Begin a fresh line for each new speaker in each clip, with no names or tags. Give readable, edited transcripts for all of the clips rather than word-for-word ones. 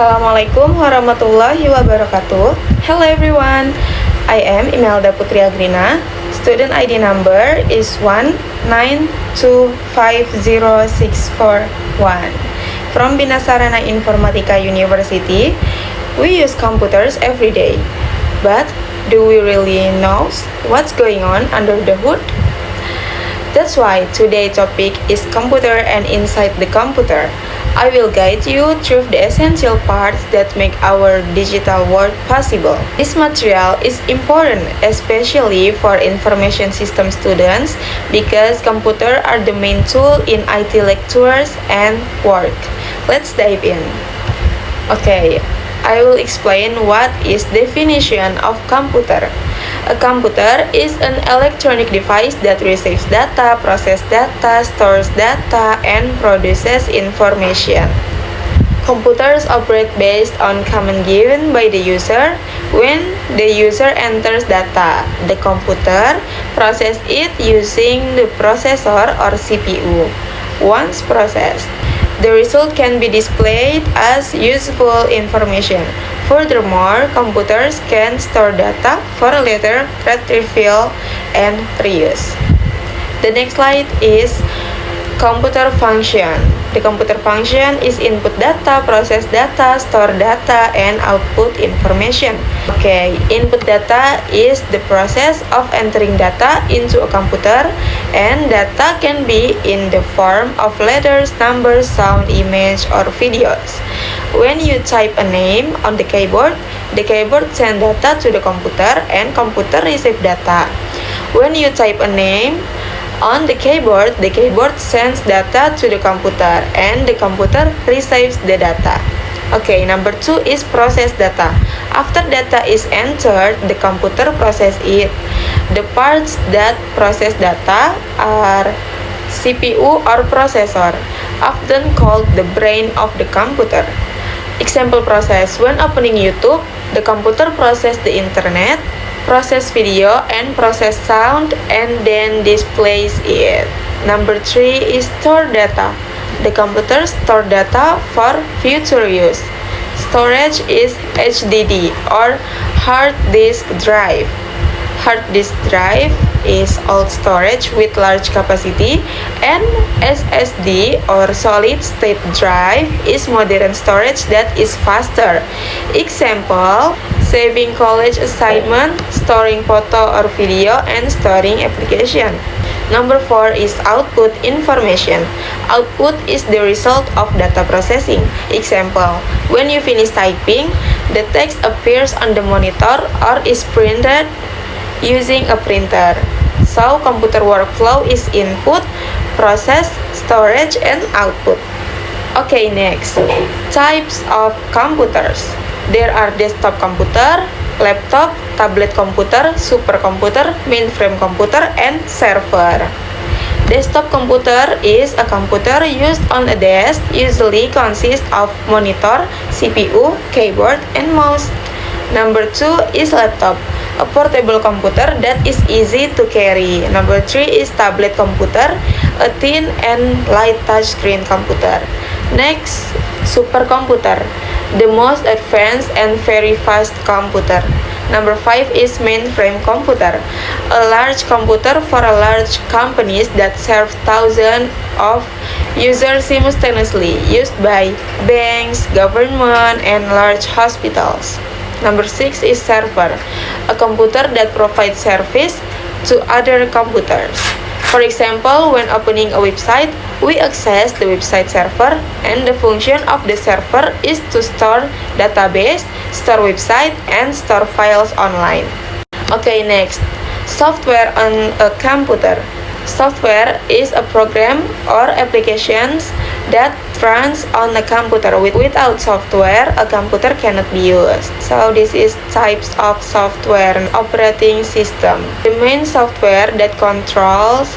Assalamualaikum warahmatullahi wabarakatuh. Hello everyone, I am Imelda Putri Agrina. Student ID number is 1925061. From Binasarana Informatika University, we use computers every day. But do we really know what's going on under the hood? That's why today's topic is computer and inside the computer. I will guide you through the essential parts that make our digital world possible. This material is important, especially for information system students, because computers are the main tool in IT lectures and work. Let's dive in. Okay, I will explain what is definition of computer. A computer is an electronic device that receives data, processes data, stores data, and produces information. Computers operate based on command given by the user. When the user enters data, the computer processes it using the processor or CPU. Once processed, the result can be displayed as useful information. Furthermore, computers can store data for later retrieval and reuse. The next slide is computer function. The computer function is input data, process data, store data, and output information. Okay, input data is the process of entering data into a computer, and data can be in the form of letters, numbers, sound, image, or videos. When you type a name on the keyboard sends data to the computer, and computer receive data. When you type a name on the keyboard sends data to the computer, and the computer receives the data. Okay, number 2 is process data. After data is entered, the computer process it. The parts that process data are CPU or processor, often called the brain of the computer. Example process: when opening YouTube, the computer process the internet, process video, and process sound, and then displays it. Number 3 is store data. The computer store data for future use. Storage is HDD or hard disk drive. Hard disk drive is old storage with large capacity, and SSD or solid state drive is modern storage that is faster. Example, saving college assignment, storing photo or video, and storing application. Number 4 is output information. Output is the result of data processing. Example, when you finish typing, the text appears on the monitor or is printed using a printer. So, computer workflow is input, process, storage, and output. Okay, next. Types of computers. There are desktop computer, laptop, tablet computer, supercomputer, mainframe computer, and server. Desktop computer is a computer used on a desk, usually consists of monitor, CPU, keyboard, and mouse. Number 2 is laptop, a portable computer that is easy to carry. Number 3 is tablet computer, a thin and light touchscreen computer. Next, supercomputer, the most advanced and very fast computer. Number 5 is mainframe computer, a large computer for a large companies that serve thousands of users simultaneously, used by banks, government, and large hospitals. Number 6 is server, a computer that provides service to other computers. For example, when opening a website, we access the website server, and the function of the server is to store database, store website, and store files online. Okay, next, software on a computer. Software is a program or applications that runs on a computer. Without software, a computer cannot be used. So this is types of software and operating system. The main software that controls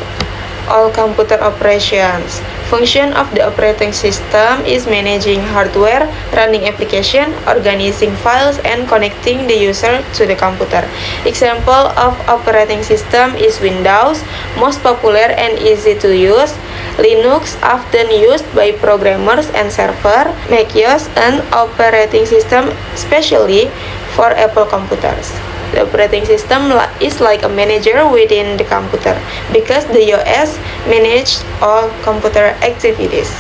all computer operations. Function of the operating system is managing hardware, running application, organizing files, and connecting the user to the computer. Example of operating system is Windows, most popular and easy to use. Linux, often used by programmers and servers, macOS, an operating system especially for Apple computers. The operating system is like a manager within the computer because the OS manages all computer activities.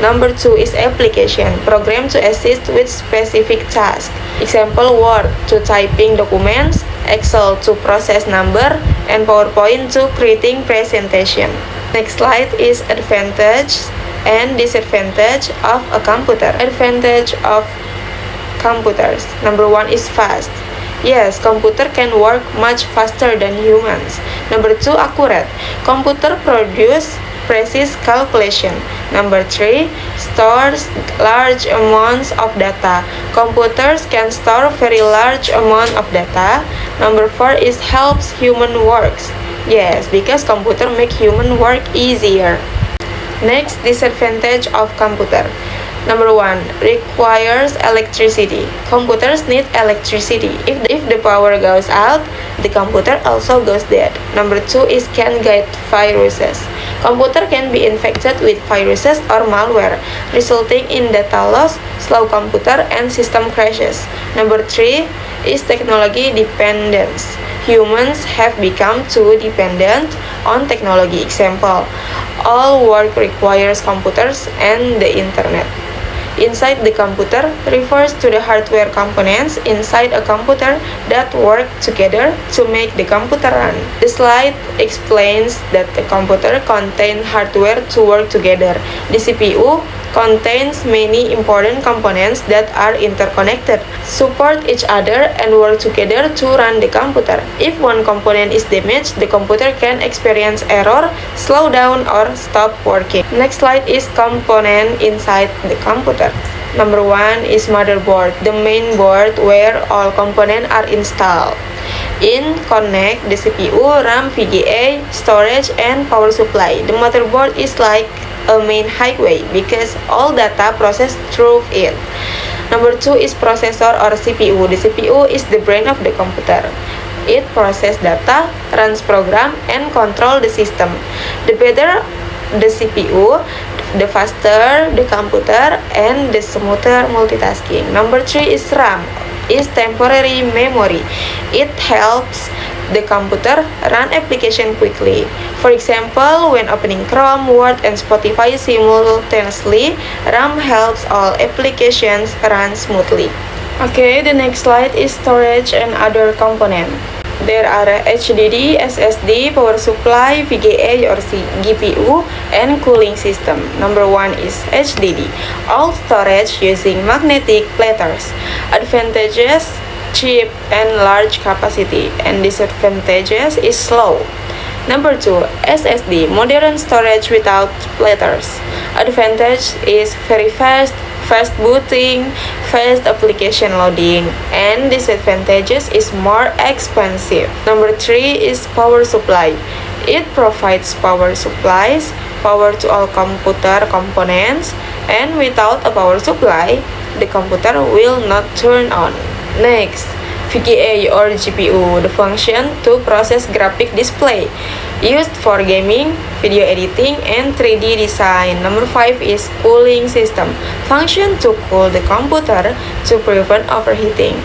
Number 2 is application, program to assist with specific tasks. Example, Word to typing documents, Excel to process number, and PowerPoint to creating presentation. Next slide is advantage and disadvantage of a computer. Advantage of computers. Number 1 is fast. Yes, computer can work much faster than humans. Number 2, accurate. Computer produce precise calculation. Number 3, stores large amounts of data. Computers can store very large amount of data. Number 4 is helps human works. Yes, because computer make human work easier. Next, disadvantage of computer. Number 1, requires electricity. Computers need electricity. If the power goes out, the computer also goes dead. Number 2 is can get viruses. Computer can be infected with viruses or malware, resulting in data loss, slow computer, and system crashes. Number 3 is technology dependence. Humans have become too dependent on technology. Example, all work requires computers and the internet. Inside the computer refers to the hardware components inside a computer that work together to make the computer run. The slide explains that the computer contains hardware to work together. The CPU contains many important components that are interconnected, support each other, and work together to run the computer. If one component is damaged, the computer can experience error, slow down, or stop working. Next slide is component inside the computer. Number 1 is motherboard, the main board where all components are installed. In connect the CPU, RAM, VGA, storage, and power supply. The motherboard is like a main highway because all data processed through it. Number 2 is processor or CPU. The CPU is the brain of the computer. It processes data, runs program, and control the system. The better the CPU, the faster the computer, and the smoother multitasking. Number 3 is RAM, is temporary memory. It helps the computer run application quickly. For example, when opening Chrome, Word, and Spotify simultaneously, RAM helps all applications run smoothly. Okay, the next slide is storage and other components. There are HDD, SSD, power supply, VGA or GPU, and cooling system. Number 1 is HDD, all storage using magnetic platters. Advantages: cheap and large capacity, and disadvantages is slow. Number 2, SSD, modern storage without platters. Advantage is very fast booting, fast application loading, and disadvantages is more expensive. Number 3 is power supply. It provides power supplies, power to all computer components, and without a power supply, the computer will not turn on. Next, VGA or GPU, the function to process graphic display, used for gaming, video editing, and 3D design. Number 5 is cooling system, function to cool the computer to prevent overheating.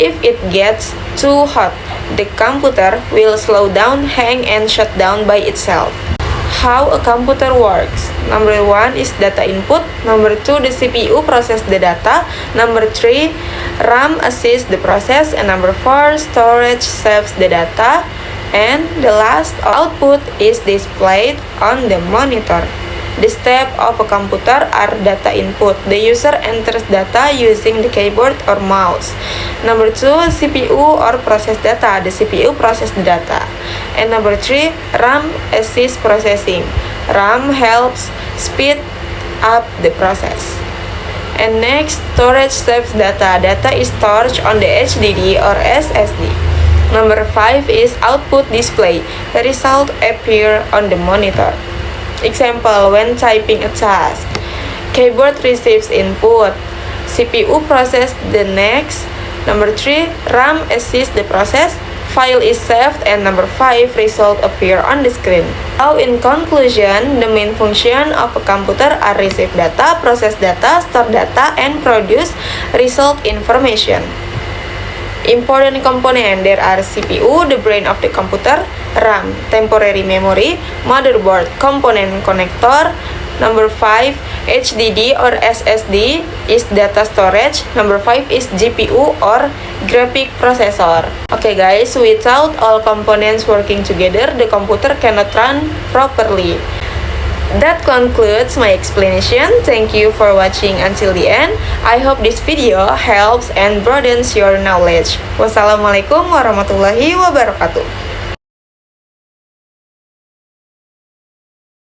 If it gets too hot, the computer will slow down, hang, and shut down by itself. How a computer works. Number 1 is data input. Number 2, the CPU process the data. Number 3, RAM assists the process. And number 4, storage saves the data. And the last output is displayed on the monitor. The steps of a computer are data input. The user enters data using the keyboard or mouse. Number 2, CPU or process data. The CPU processes the data. And number 3, RAM assists processing. RAM helps speed up the process. And next, storage saves data. Data is stored on the HDD or SSD. Number 5 is output display. The result appear on the monitor. Example, when typing a task, keyboard receives input, CPU process the next. Number 3, RAM assists the process, file is saved, and number 5, result appear on the screen. So in conclusion, the main function of a computer are receive data, process data, store data, and produce result information. Important component there are CPU, the brain of the computer, RAM, temporary memory, motherboard, component connector. Number 5, HDD or SSD is data storage. Number 5 is GPU or graphic processor. Okay guys, without all components working together, the computer cannot run properly. That concludes my explanation. Thank you for watching until the end. I hope this video helps and broadens your knowledge. Wassalamualaikum warahmatullahi wabarakatuh.